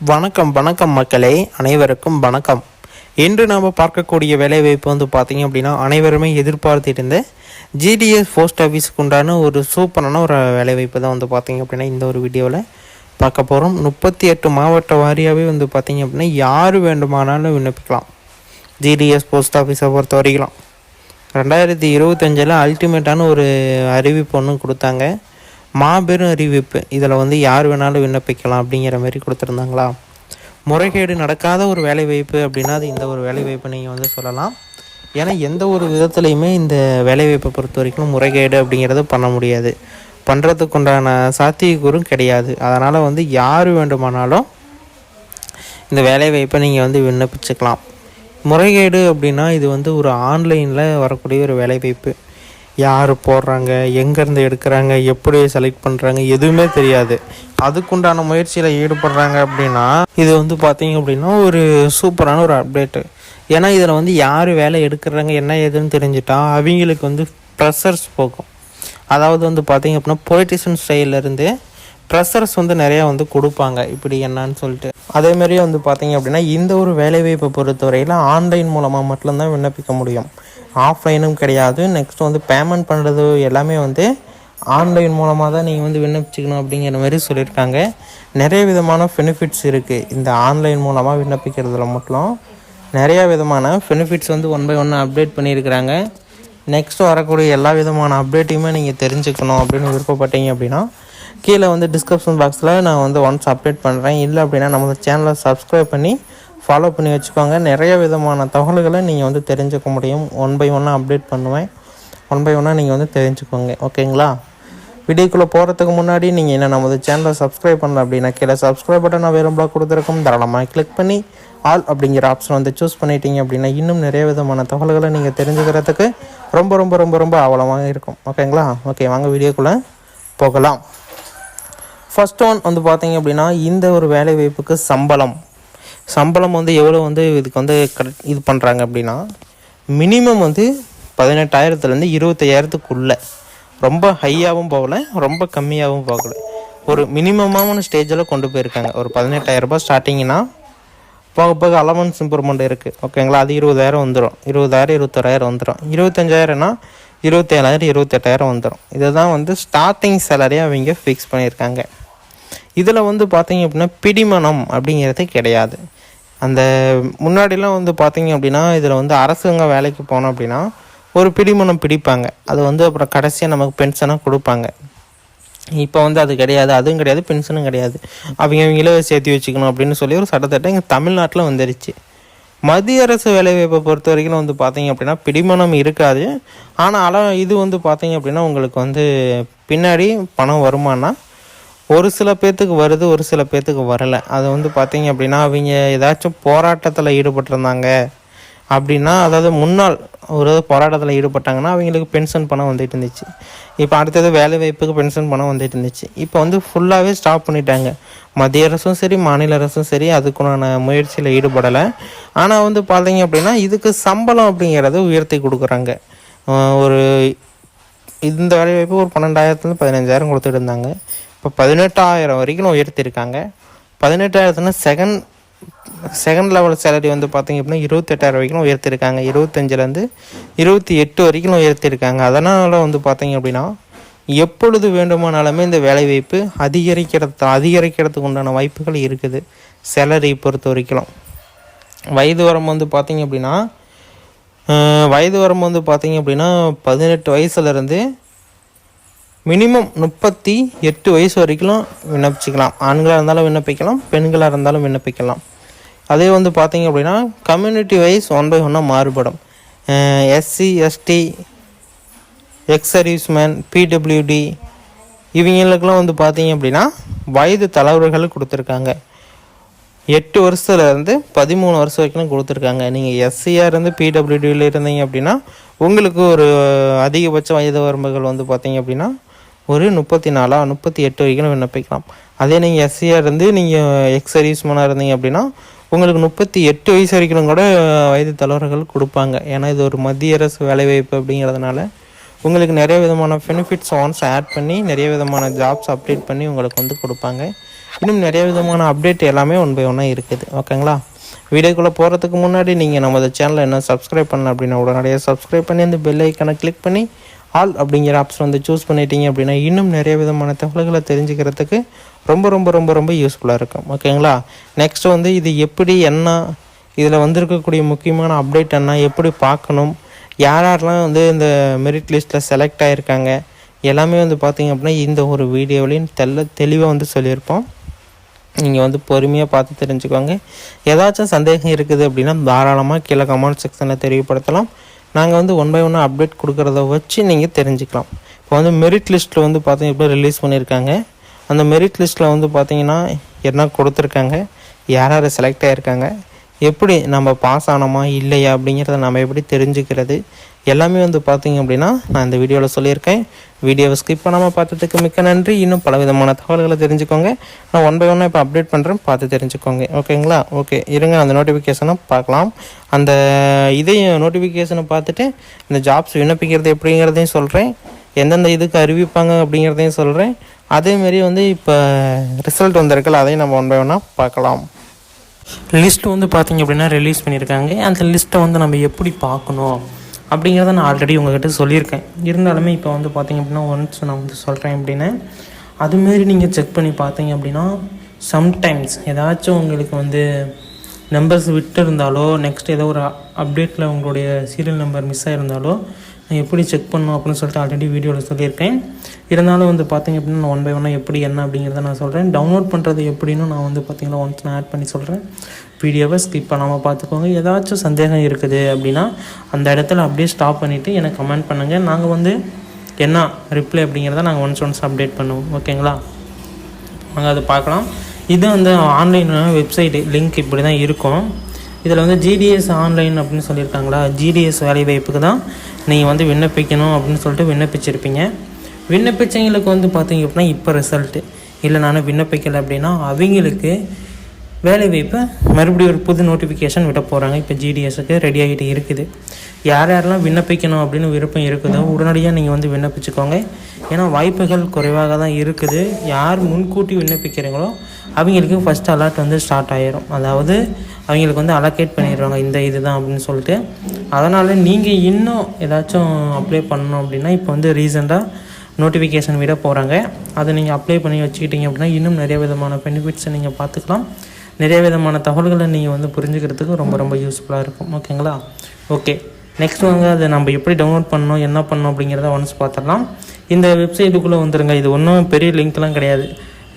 வணக்கம் வணக்கம் மக்களே, அனைவருக்கும் வணக்கம். இன்று நாம் பார்க்கக்கூடிய வேலைவாய்ப்பு வந்து பார்த்திங்க அப்படின்னா, அனைவருமே எதிர்பார்த்துட்டு இருந்த ஜிடிஎஸ் போஸ்ட் ஆஃபீஸுக்கு உண்டான ஒரு சூப்பரான ஒரு வேலைவாய்ப்பு தான் வந்து பார்த்திங்க அப்படின்னா இந்த ஒரு வீடியோவில் பார்க்க போகிறோம். 38 மாவட்ட வாரியாகவே வந்து பார்த்திங்க அப்படின்னா யார் வேண்டுமானாலும் விண்ணப்பிக்கலாம். ஜிடிஎஸ் போஸ்ட் ஆஃபீஸை பொறுத்த வரைக்கும் 2025 அல்டிமேட்டான ஒரு அறிவிப்பு ஒன்று கொடுத்தாங்க. மாபெரும் அறிவிப்பு. இதில் வந்து யார் வேணாலும் விண்ணப்பிக்கலாம் அப்படிங்கிற மாதிரி கொடுத்துருந்தாங்களா. முறைகேடு நடக்காத ஒரு வேலைவாய்ப்பு அப்படின்னா அது இந்த ஒரு வேலைவாய்ப்பை நீங்கள் வந்து சொல்லலாம். ஏன்னா எந்த ஒரு விதத்துலையுமே இந்த வேலைவாய்ப்பை பொறுத்த வரைக்கும் முறைகேடு அப்படிங்கிறத பண்ண முடியாது, பண்ணுறதுக்கு உண்டான சாத்தியக்கூறும் கிடையாது. அதனால் வந்து யார் வேண்டுமானாலும் இந்த வேலைவாய்ப்பை நீங்கள் வந்து விண்ணப்பிச்சுக்கலாம். முறைகேடு அப்படின்னா இது வந்து ஒரு ஆன்லைனில் வரக்கூடிய ஒரு வேலைவாய்ப்பு. யார் போடுறாங்க, எங்கேருந்து எடுக்கிறாங்க, எப்படி செலக்ட் பண்ணுறாங்க எதுவுமே தெரியாது. அதுக்குண்டான முயற்சியில் ஈடுபடுறாங்க அப்படின்னா இது வந்து பார்த்திங்க அப்படின்னா ஒரு சூப்பரான ஒரு அப்டேட்டு. ஏன்னா இதில் வந்து யார் வேலை எடுக்கிறாங்க என்ன ஏதுன்னு தெரிஞ்சுட்டா அவங்களுக்கு வந்து ப்ரெஷர்ஸ் போகும். அதாவது வந்து பார்த்திங்க அப்படின்னா பொலிட்டிஷியன் ஸ்டைலேருந்து ப்ரெஷர்ஸ் வந்து நிறையா வந்து கொடுப்பாங்க, இப்படி என்னன்னு சொல்லிட்டு. அதேமாதிரியே வந்து பார்த்திங்க அப்படின்னா இந்த ஒரு வேலைவாய்ப்பை பொறுத்தவரையில் ஆன்லைன் மூலமாக மட்டும்தான் விண்ணப்பிக்க முடியும், ஆஃப்லைனும் கிடையாது. நெக்ஸ்ட் வந்து பேமெண்ட் பண்ணுறது எல்லாமே வந்து ஆன்லைன் மூலமாக தான் நீங்கள் வந்து விண்ணப்பிச்சிக்கணும் அப்படிங்கிற மாதிரி சொல்லியிருக்காங்க. நிறைய விதமான பெனிஃபிட்ஸ் இருக்குது இந்த ஆன்லைன் மூலமாக விண்ணப்பிக்கிறதுல மட்டும். நிறையா விதமான பெனிஃபிட்ஸ் வந்து ஒன் பை ஒன்று அப்டேட் பண்ணியிருக்கிறாங்க. நெக்ஸ்ட் வரக்கூடிய எல்லா விதமான அப்டேட்டையுமே நீங்கள் தெரிஞ்சுக்கணும் அப்படின்னு விருப்பப்பட்டீங்க அப்படின்னா கீழே வந்து டிஸ்கிரிப்ஷன் பாக்ஸில் நான் வந்து ஒன்ஸ் அப்டேட் பண்ணுறேன். இல்லை அப்படின்னா நம்ம சேனலை சப்ஸ்கிரைப் பண்ணி ஃபாலோ பண்ணி வச்சுக்கோங்க. நிறைய விதமான தகவல்களை நீங்கள் வந்து தெரிஞ்சுக்க முடியும். ஒன் பை ஒன்னாக அப்டேட் பண்ணுவேன், ஒன் பை ஒன்னாக நீங்கள் வந்து தெரிஞ்சுக்கோங்க, ஓகேங்களா. வீடியோக்குள்ளே போகிறதுக்கு முன்னாடி நீங்கள் என்ன நமது சேனலை சப்ஸ்கிரைப் பண்ணல அப்படின்னா கீழே சப்ஸ்கிரைப் பட்டன் நான் வேறு பிளாக் கொடுத்துருக்கோம், தாராளமாக கிளிக் பண்ணி ஆல் அப்படிங்கிற ஆப்ஷன் வந்து சூஸ் பண்ணிட்டீங்க அப்படின்னா இன்னும் நிறைய விதமான தகவல்களை நீங்கள் தெரிஞ்சுக்கிறதுக்கு ரொம்ப ரொம்ப ரொம்ப ரொம்ப ஆவலமாக இருக்கும், ஓகேங்களா. ஓகே, வாங்க வீடியோக்குள்ளே போகலாம். ஃபர்ஸ்ட் ஒன் வந்து பார்த்திங்க அப்படின்னா இந்த ஒரு வேலை வாய்ப்புக்கு சம்பளம் வந்து எவ்வளோ வந்து இதுக்கு வந்து இது பண்ணுறாங்க அப்படின்னா மினிமம் வந்து 18,000 25,000 ரொம்ப ஹையாகவும் போகலை, ரொம்ப கம்மியாகவும் போகலை. ஒரு மினிமமான ஸ்டேஜில் கொண்டு போயிருக்காங்க. ஒரு 18,000 ஸ்டார்டிங்னா போக போக அலவன்ஸ் இம்ப்ரூவ்மெண்ட் இருக்குது, ஓகேங்களா. அது 20,000 வந்துடும், 20,000 21,000 வந்துடும். 25,000னா 27,000 28,000 வந்துடும். இதை தான் வந்து ஸ்டார்டிங் சேலரியாக அவங்க ஃபிக்ஸ் பண்ணியிருக்காங்க. இதில் வந்து பார்த்திங்க அப்படின்னா பிடிமனம் அப்படிங்கிறது கிடையாது. அந்த முன்னாடிலாம் வந்து பார்த்திங்க அப்படின்னா இதில் வந்து அரசாங்க வேலைக்கு போனோம் அப்படின்னா ஒரு பிடிமனம் பிடிப்பாங்க, அது வந்து அப்புறம் கடைசியாக நமக்கு பென்ஷனாக கொடுப்பாங்க. இப்போ வந்து அது கிடையாது, அதுவும் கிடையாது, பென்ஷனும் கிடையாது. அவங்களே சேர்த்து வச்சுக்கணும் அப்படின்னு சொல்லி ஒரு சட்டத்திட்டம் இங்கே தமிழ்நாட்டில் வந்துருச்சு. மத்திய அரசு வேலைவாய்ப்பை பொறுத்த வரைக்கும் வந்து பார்த்திங்க அப்படின்னா பிடிமனம் இருக்காது. ஆனால் இது வந்து பார்த்திங்க அப்படின்னா உங்களுக்கு வந்து பின்னாடி பணம் வருமானா ஒரு சில பேர்த்துக்கு வருது, ஒரு சில பேர்த்துக்கு வரலை. அது வந்து பார்த்திங்க அப்படின்னா அவங்க ஏதாச்சும் போராட்டத்தில் ஈடுபட்டிருந்தாங்க அப்படின்னா, அதாவது முன்னாள் ஒரு போராட்டத்தில் ஈடுபட்டாங்கன்னா அவங்களுக்கு பென்ஷன் பணம் வந்துட்டு இருந்துச்சு. இப்போ அடுத்தது வேலை வாய்ப்புக்கு பென்ஷன் பணம் வந்துட்டு இருந்துச்சு. இப்போ வந்து ஃபுல்லாகவே ஸ்டாப் பண்ணிட்டாங்க. மத்திய அரசும் சரி மாநில அரசும் சரி அதுக்குண்டான முயற்சியில் ஈடுபடலை. ஆனால் வந்து பார்த்திங்க அப்படின்னா இதுக்கு சம்பளம் அப்படிங்கிறத உயர்த்தி கொடுக்குறாங்க. ஒரு இந்த வேலை வாய்ப்பு ஒரு 12,000 15,000 கொடுத்துட்டு இருந்தாங்க. இப்போ 18,000 வரைக்கும் உயர்த்திருக்காங்க. 18,000 செகண்ட் லெவல் சேலரி வந்து பார்த்திங்க அப்படின்னா 28,000 வரைக்கும் உயர்த்திருக்காங்க. 25 28 வரைக்கும் உயர்த்திருக்காங்க. அதனால் வந்து பார்த்திங்க அப்படின்னா எப்பொழுது வேண்டுமானாலுமே இந்த வேலைவாய்ப்பு அதிகரிக்கிறதுக்கு உண்டான வாய்ப்புகள் இருக்குது. சேலரி பொறுத்த வரைக்கும் வயது வரம்பு வந்து பார்த்திங்க அப்படின்னா 18 வயசுலேருந்து மினிமம் 38 வயசு வரைக்கும் விண்ணப்பிச்சிக்கலாம். ஆண்களாக இருந்தாலும் விண்ணப்பிக்கலாம், பெண்களாக இருந்தாலும் விண்ணப்பிக்கலாம். அதே வந்து பார்த்திங்க அப்படின்னா கம்யூனிட்டி வைஸ் ஒன் பை ஒன்னாக மாறுபடும். SC ST ex serviceman PWD இவங்களுக்கெல்லாம் வந்து பார்த்திங்க அப்படின்னா வயது தலைவர்கள் கொடுத்துருக்காங்க. 8 வருஷத்துலேருந்து 13 வருஷம் வரைக்கும் கொடுத்துருக்காங்க. நீங்கள் எஸ்சியாக இருந்து பிடபிள்யூடியில் இருந்தீங்க அப்படின்னா உங்களுக்கு ஒரு அதிகபட்ச வயது வரம்புகள் வந்து பார்த்திங்க அப்படின்னா ஒரு 34 38 வரைக்கும் விண்ணப்பிக்கலாம். அதே நீங்கள் எஸ்சியாக இருந்து நீங்கள் எக்ஸ் சர்வீஸ்மேனாக இருந்தீங்க அப்படின்னா உங்களுக்கு 38 வயசு வரைக்கும் கூட வயது தலைவர்கள் கொடுப்பாங்க. ஏன்னா இது ஒரு மத்திய அரசு வேலைவாய்ப்பு அப்படிங்கிறதுனால உங்களுக்கு நிறைய விதமான பெனிஃபிட்ஸ் ஒன்ஸ் ஆட் பண்ணி நிறைய விதமான ஜாப்ஸ் அப்டேட் பண்ணி உங்களுக்கு வந்து கொடுப்பாங்க. இன்னும் நிறைய விதமான அப்டேட் எல்லாமே ஒன் பை ஒன்னாக இருக்குது. ஓகேங்களா? வீடியோக்குள்ளே போகிறதுக்கு முன்னாடி நீங்கள் நம்ம சேனலை என்ன சப்ஸ்கிரைப் பண்ண அப்படின்னா உடனடியாக சப்ஸ்கிரைப் பண்ணி அந்த பெல் ஐக்கனை கிளிக் பண்ணி ஆல் அப்படிங்கிற ஆப்ஷன் வந்து சூஸ் பண்ணிட்டீங்க அப்படின்னா இன்னும் நிறைய விதமான தகவல்களை தெரிஞ்சுக்கிறதுக்கு ரொம்ப ரொம்ப ரொம்ப ரொம்ப யூஸ்ஃபுல்லாக இருக்கும். ஓகேங்களா? நெக்ஸ்ட் வந்து இது எப்படி என்ன, இதில் வந்திருக்கக்கூடிய முக்கியமான அப்டேட் என்ன, எப்படி பார்க்கணும், யாரெல்லாம் வந்து இந்த மெரிட் லிஸ்ட்டில் செலக்ட் ஆகியிருக்காங்க எல்லாமே வந்து பார்த்திங்க அப்படின்னா இந்த ஒரு வீடியோவிலையும் தெளிவாக வந்து சொல்லியிருப்போம். நீங்கள் வந்து பொறுமையாக பார்த்து தெரிஞ்சுக்கோங்க. ஏதாச்சும் சந்தேகம் இருக்குது அப்படின்னா தாராளமாக கீழே கமெண்ட் செக்ஷனில் தெரியப்படுத்தலாம். நாங்கள் வந்து ஒன் பை ஒன்னாக அப்டேட் கொடுக்குறத வச்சு நீங்கள் தெரிஞ்சுக்கலாம். இப்போ வந்து மெரிட் லிஸ்ட்டில் வந்து பார்த்திங்க இப்போ ரிலீஸ் பண்ணியிருக்காங்க. அந்த மெரிட் லிஸ்ட்டில் வந்து பார்த்திங்கன்னா என்ன கொடுத்துருக்காங்க, யார் யார் செலக்ட் ஆகியிருக்காங்க, எப்படி நம்ம பாஸ் ஆனோமா இல்லையா அப்படிங்கிறத நம்ம எப்படி தெரிஞ்சுக்கிறது எல்லாமே வந்து பார்த்திங்க அப்படின்னா நான் இந்த வீடியோவில் சொல்லியிருக்கேன். வீடியோவை ஸ்கிப் பண்ணாமல் பார்த்ததுக்கு மிக்க நன்றி. இன்னும் பல விதமான தகவல்களை தெரிஞ்சுக்கோங்க. நான் ஒன் பை ஒன்னாக இப்போ அப்டேட் பண்ணுறேன், பார்த்து தெரிஞ்சுக்கோங்க. ஓகேங்களா? ஓகே, இருங்க அந்த நோட்டிஃபிகேஷனை பார்க்கலாம். அந்த இதையும் நோட்டிஃபிகேஷனை பார்த்துட்டு இந்த ஜாப்ஸ் விண்ணப்பிக்கிறது எப்படிங்கிறதையும் சொல்கிறேன், எந்தெந்த இதுக்கு அறிவிப்பாங்க அப்படிங்கிறதையும் சொல்கிறேன். அதேமாரி வந்து இப்போ ரிசல்ட் வந்திருக்கல அதையும் நம்ம ஒன் பை ஒன்னாக பார்க்கலாம். லிஸ்ட் வந்து பார்த்திங்க அப்படின்னா ரிலீஸ் பண்ணியிருக்காங்க. அந்த லிஸ்ட்டை வந்து நம்ம எப்படி பார்க்கணும் அப்படிங்கிறத நான் ஆல்ரெடி உங்கள்கிட்ட சொல்லியிருக்கேன். இருந்தாலுமே இப்போ வந்து பார்த்திங்க அப்படின்னா ஒன்ஸ் நான் வந்து சொல்கிறேன் அப்படின்னு அதுமாரி நீங்கள் செக் பண்ணி பார்த்தீங்க அப்படின்னா சம்டைம்ஸ் ஏதாச்சும் உங்களுக்கு வந்து நம்பர்ஸ் விட்டு இருந்தாலோ நெக்ஸ்ட் ஏதோ ஒரு அப்டேட்டில் உங்களுடைய சீரியல் நம்பர் மிஸ் ஆகிருந்தாலோ நான் எப்படி செக் பண்ணணும் அப்படின்னு சொல்லிட்டு ஆல்ரெடி வீடியோவில் சொல்லியிருக்கேன். இருந்தாலும் வந்து பார்த்திங்க அப்படின்னா நான் ஒன் பை ஒன்னாக எப்படி என்ன அப்படிங்கிறத நான் சொல்கிறேன். டவுன்லோட் பண்ணுறது எப்படின்னு நான் வந்து பார்த்திங்கன்னா ஒன்ஸ் நான் ஆட் பண்ணி சொல்கிறேன். வீடியோவை ஸ்கிப் பண்ணாமல் பார்த்துக்கோங்க. ஏதாச்சும் சந்தேகம் இருக்குது அப்படின்னா அந்த இடத்துல அப்படியே ஸ்டாப் பண்ணிவிட்டு எனக்கு கமெண்ட் பண்ணுங்கள். நாங்கள் வந்து என்ன ரிப்ளை அப்படிங்கிறத நாங்கள் ஒன்ஸ் அப்டேட் பண்ணுவோம். ஓகேங்களா? நாங்கள் அதை பார்க்கலாம். இது அந்த ஆன்லைன் வெப்சைட்டு லிங்க் இப்படி தான் இருக்கும். இதில் வந்து ஜிடிஎஸ் ஆன்லைன் அப்படின்னு சொல்லியிருக்காங்களா, ஜிடிஎஸ் வேலைவாய்ப்புக்கு தான் நீங்கள் வந்து விண்ணப்பிக்கணும் அப்படின்னு சொல்லிட்டு விண்ணப்பிச்சிருப்பீங்க. விண்ணப்பிச்சவங்களுக்கு வந்து பார்த்தீங்க அப்படின்னா இப்போ ரிசல்ட்டு இல்லை நானும் விண்ணப்பிக்கலை அப்படின்னா அவங்களுக்கு வேலைவாய்ப்பை மறுபடியும் ஒரு புது நோட்டிஃபிகேஷன் விட போகிறாங்க. இப்போ ஜிடிஎஸ்க்கு ரெடி ஆகிட்டு இருக்குது. யார் யாரெல்லாம் விண்ணப்பிக்கணும் அப்படின்னு விருப்பம் இருக்குதோ உடனடியாக நீங்கள் வந்து விண்ணப்பிச்சுக்கோங்க. ஏன்னா வாய்ப்புகள் குறைவாக தான் இருக்குது. யார் முன்கூட்டி விண்ணப்பிக்கிறீங்களோ அவங்களுக்கு ஃபஸ்ட் அலர்ட் வந்து ஸ்டார்ட் ஆகிரும். அதாவது அவங்களுக்கு வந்து அலோகேட் பண்ணிடுவாங்க இந்த இதுதான் அப்படின்னு சொல்லிட்டு. அதனால் நீங்கள் இன்னும் ஏதாச்சும் அப்ளை பண்ணணும் அப்படின்னா இப்போ வந்து ரீசெண்டாக நோட்டிஃபிகேஷன் விட போகிறாங்க. அதை நீங்கள் அப்ளை பண்ணி வச்சுக்கிட்டீங்க அப்படின்னா இன்னும் நிறைய விதமான பெனிஃபிட்ஸை நீங்கள் பார்த்துக்கலாம். நிறைய விதமான தகவல்களை நீங்கள் வந்து புரிஞ்சுக்கிறதுக்கு ரொம்ப ரொம்ப யூஸ்ஃபுல்லாக இருக்கும். ஓகேங்களா? ஓகே, நெக்ஸ்ட் வந்து அதை நம்ம எப்படி டவுன்லோட் பண்ணணும் என்ன பண்ணணும் அப்படிங்கிறத ஒன்ஸ் பார்த்துடலாம். இந்த வெப்சைட்டுக்குள்ளே வந்துடுங்க. இது ஒன்றும் பெரிய லிங்க்லாம் கிடையாது.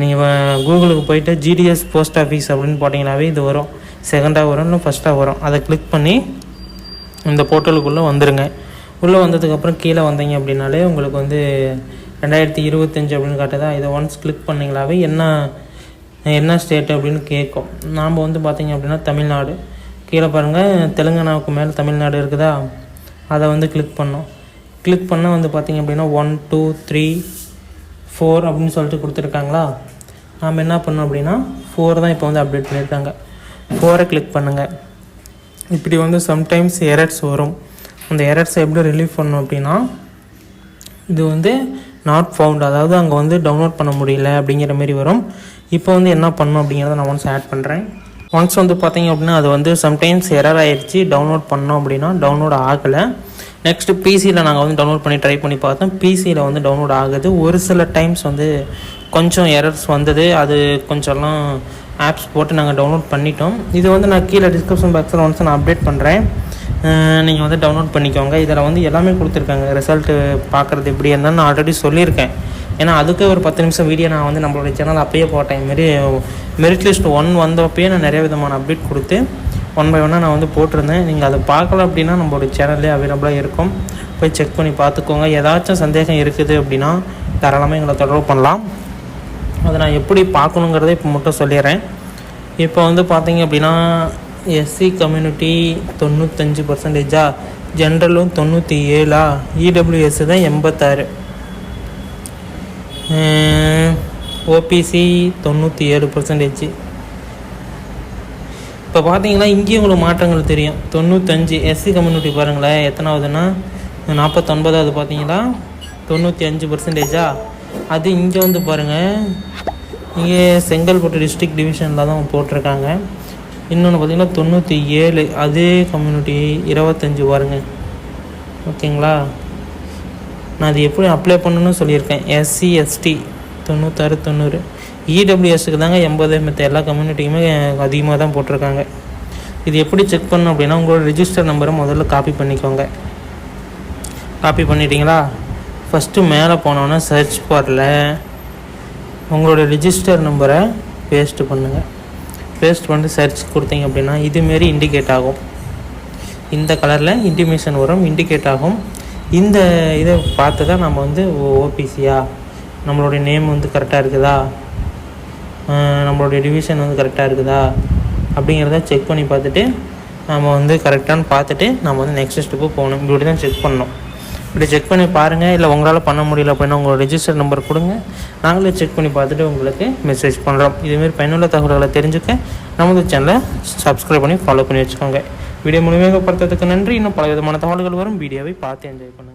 நீங்கள் கூகுளுக்கு போய்ட்டு ஜிடிஎஸ் போஸ்ட் ஆஃபீஸ் அப்படின்னு போட்டிங்கனாவே இது வரும். செகண்டாக வரும் இல்லை ஃபஸ்ட்டாக வரும். அதை கிளிக் பண்ணி இந்த போர்ட்டலுக்குள்ளே வந்துடுங்க. உள்ளே வந்ததுக்கப்புறம் கீழே வந்தீங்க அப்படின்னாலே உங்களுக்கு வந்து 2025 அப்படின்னு காட்டுதா. இதை ஒன்ஸ் கிளிக் பண்ணிங்களாவே என்ன ஸ்டேட் அப்படின்னு கேட்கும். நாம் வந்து பார்த்திங்க அப்படின்னா தமிழ்நாடு கீழே பாருங்கள், தெலுங்கானாவுக்கு மேலே தமிழ்நாடு இருக்குதா, அதை வந்து கிளிக் பண்ணோம். கிளிக் பண்ணால் வந்து பார்த்திங்க அப்படின்னா 1 2 3 4 அப்படின்னு சொல்லிட்டு கொடுத்துருக்காங்களா. நாம் என்ன பண்ணோம் அப்படின்னா 4 தான் இப்போ வந்து அப்டேட் பண்ணியிருக்காங்க. 4 கிளிக் பண்ணுங்கள். இப்படி வந்து சம்டைம்ஸ் எரர்ஸ் வரும். அந்த எரர்ஸை எப்படி ரிலீவ் பண்ணணும் அப்படின்னா இது வந்து நாட் ஃபவுண்ட், அதாவது அங்கே வந்து டவுன்லோட் பண்ண முடியல அப்படிங்கிற மாரி வரும். இப்போ வந்து என்ன பண்ணணும் அப்படிங்கிறத நான் ஒன்ஸ் ஆட் பண்ணுறேன். ஒன்ஸ் வந்து பார்த்திங்க அப்படின்னா அது வந்து சம்டைம்ஸ் எரர் ஆகிடுச்சு. டவுன்லோட் பண்ணோம் அப்படின்னா டவுன்லோட் ஆகலை. நெக்ஸ்ட்டு பிசியில் நாங்கள் வந்து டவுன்லோட் பண்ணி ட்ரை பண்ணி பார்த்தோம். பிசியில் வந்து டவுன்லோட் ஆகுது. ஒரு சில டைம்ஸ் வந்து கொஞ்சம் எரர்ஸ் வந்தது. அது கொஞ்சம்லாம் ஆப்ஸ் போட்டு நாங்கள் டவுன்லோட் பண்ணிட்டோம். இது வந்து நான் கீழே டிஸ்கிரிப்ஷன் பாக்ஸில் ஒன்ஸ் நான் அப்டேட் பண்ணுறேன். நீங்கள் வந்து டவுன்லோட் பண்ணிக்கோங்க. இதில் வந்து எல்லாமே கொடுத்துருக்காங்க. ரிசல்ட்டு பார்க்குறது எப்படி இருந்தாலும் நான் ஆல்ரெடி சொல்லியிருக்கேன். ஏன்னா அதுக்கு ஒரு 10 நிமிஷம் வீடியோ நான் வந்து நம்மளுடைய சேனல் அப்பயே போட்டேன். இதுமாரி மெரிட் லிஸ்ட் 1 வந்தப்பயே நான் நிறைய விதமான அப்டேட் கொடுத்து ஒன் பை ஒன்னாக நான் வந்து போட்டிருந்தேன். நீங்கள் அதை பார்க்கல அப்படின்னா நம்மளுடைய சேனல்லே அவைலபிளாக இருக்கும். போய் செக் பண்ணி பார்த்துக்கோங்க. ஏதாச்சும் சந்தேகம் இருக்குது அப்படின்னா தாராளமாக எங்களை தொடர்பு பண்ணலாம். அதை நான் எப்படி பார்க்கணுங்கிறத இப்போ மட்டும் சொல்லிடுறேன். இப்போ வந்து பார்த்தீங்க அப்படின்னா எஸ்சி கம்யூனிட்டி 95%, ஜென்ரலும் 97, இடபிள்யூஎஸ் தான் 86, ஓபிசி 97%. இப்போ பார்த்தீங்கன்னா இங்கேயும் உங்களுக்கு மாற்றங்கள் தெரியும். 95 எஸ்சி கம்யூனிட்டி பாருங்களேன் எத்தனாவதுன்னா 49வது பார்த்தீங்கன்னா 95%. அது இங்கே வந்து பாருங்கள் இங்கே செங்கல்பட்டு டிஸ்ட்ரிக்ட் டிவிஷனில் தான் போட்டிருக்காங்க. இன்னொன்று பார்த்திங்கன்னா 97 அதே கம்யூனிட்டி 25 பாருங்க. ஓகேங்களா, நான் அது எப்படி அப்ளை பண்ணணும்னு சொல்லியிருக்கேன். SC ST 96 90. EWSக்கு தாங்க 80. மற்ற எல்லா கம்யூனிட்டிக்குமே அதிகமாக தான் போட்டிருக்காங்க. இது எப்படி செக் பண்ணணும் அப்படின்னா, உங்களோட ரிஜிஸ்டர் நம்பரை முதல்ல காப்பி பண்ணிக்கோங்க. காப்பி பண்ணிட்டீங்களா, ஃபஸ்ட்டு மேலே போனோன்னா சர்ச் பாரில் உங்களோட ரிஜிஸ்டர் நம்பரை பேஸ்ட்டு பண்ணுங்கள். பேஸ்ட் பண்ணி சர்ச் கொடுத்தீங்க அப்படின்னா இதுமாரி இண்டிகேட் ஆகும். இந்த கலரில் இன்டிமேஷன் வரும், இண்டிகேட் ஆகும். இந்த இதை பார்த்து தான் நம்ம வந்து ஓபிசியா, நம்மளுடைய நேம் வந்து கரெக்டாக இருக்குதா, நம்மளுடைய டிவிஷன் வந்து கரெக்டாக இருக்குதா அப்படிங்கிறத செக் பண்ணி பார்த்துட்டு நம்ம வந்து கரெக்டானு பார்த்துட்டு நம்ம வந்து நெக்ஸ்ட் ஸ்டெப்பு போகணும். இப்படி தான் செக் பண்ணணும். இப்படி செக் பண்ணி பாருங்கள். இல்லை உங்களால் பண்ண முடியல அப்படின்னா உங்களோட ரெஜிஸ்டர் நம்பர் கொடுங்க, நாங்களே செக் பண்ணி பார்த்துட்டு உங்களுக்கு மெசேஜ் பண்ணுறோம். இதுமாரி பயனுள்ள தகவல்களை தெரிஞ்சுக்க நமது சேனலை சப்ஸ்கிரைப் பண்ணி ஃபாலோ பண்ணி வச்சுக்கோங்க. வீடியோ முழுமையாக பார்த்ததுக்கு நன்றி. இன்னும் பல விதமான தகவல்கள் வரும். வீடியோவை பார்த்து என்ஜாய் பண்ணுங்கள்.